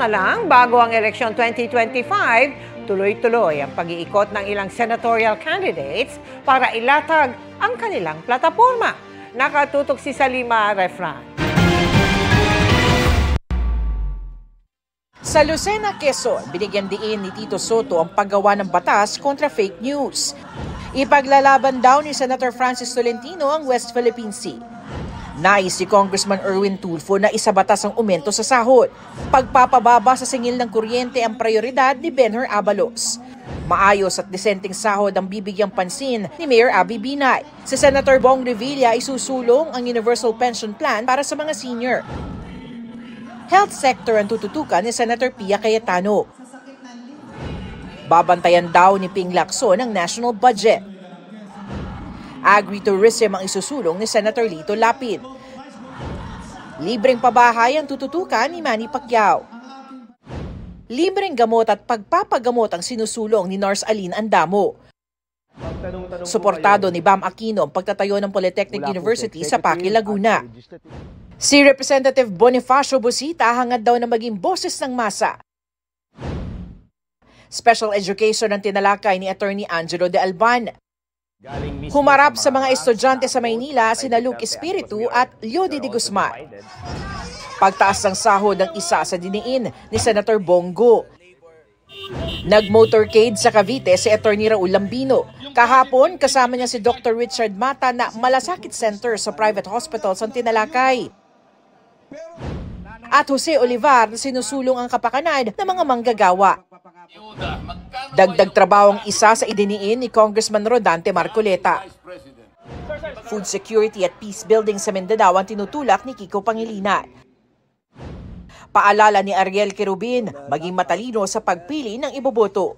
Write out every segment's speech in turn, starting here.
na lang bago ang eleksyon 2025, tuloy-tuloy ang pag-iikot ng ilang senatorial candidates para ilatag ang kanilang plataporma. Nakatutok si Salima Refran. Sa Lucena, Quezon, binigyan diin ni Tito Soto ang paggawa ng batas kontra fake news. Ipaglalaban daw ni Senator Francis Tolentino ang West Philippine Sea. Nais si Congressman Erwin Tulfo na isabatas ang aumento sa sahod. Pagpapababa sa singil ng kuryente ang prioridad ni Benher Abalos. Maayos at disenteng sahod ang bibigyang pansin ni Mayor Abby Binay. Si Senator Bong Revilla isusulong ang Universal Pension Plan para sa mga senior. Health sector ang tututukan ni Senator Pia Cayetano. Babantayan daw ni Ping Lacson ang national budget. Agri-tourism ang isusulong ni Senator Lito Lapid. Libreng pabahay ang tututukan ni Manny Pacquiao. Libreng gamot at pagpapagamot ang sinusulong ni Nars Aline Andamo. Suportado ni Bam Aquino ang pagtatayo ng Polytechnic University sa Paqui, Laguna. Si Representative Bonifacio Busita hangad daw na maging boses ng masa. Special education ang tinalakay ni Attorney Angelo de Alban. Humarap sa mga estudyante sa Maynila sina Luke Espiritu at Leody de Guzman. Pagtaas ng sahod ang isa sa diniin ni Senator Bongo. Nag-motorcade sa Cavite si Attorney Raul Lambino. Kahapon, kasama niya si Dr. Richard Mata na Malasakit Center sa private hospitals ang tinalakay. At Jose Olivar na sinusulong ang kapakanan ng mga manggagawa. Dagdag trabaho ang isa sa idiniin ni Congressman Rodante Marcoleta. Food security at peace building sa Mindanao ang tinutulak ni Kiko Pangilinan. Paalala ni Ariel Querubin, maging matalino sa pagpili ng iboboto.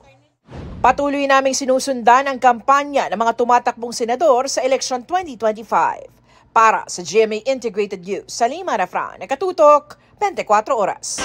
Patuloy naming sinusundan ang kampanya ng mga tumatakbong senador sa eleksyon 2025. Para sa GMA Integrated News, Salima Refran, nakatutok 24 oras.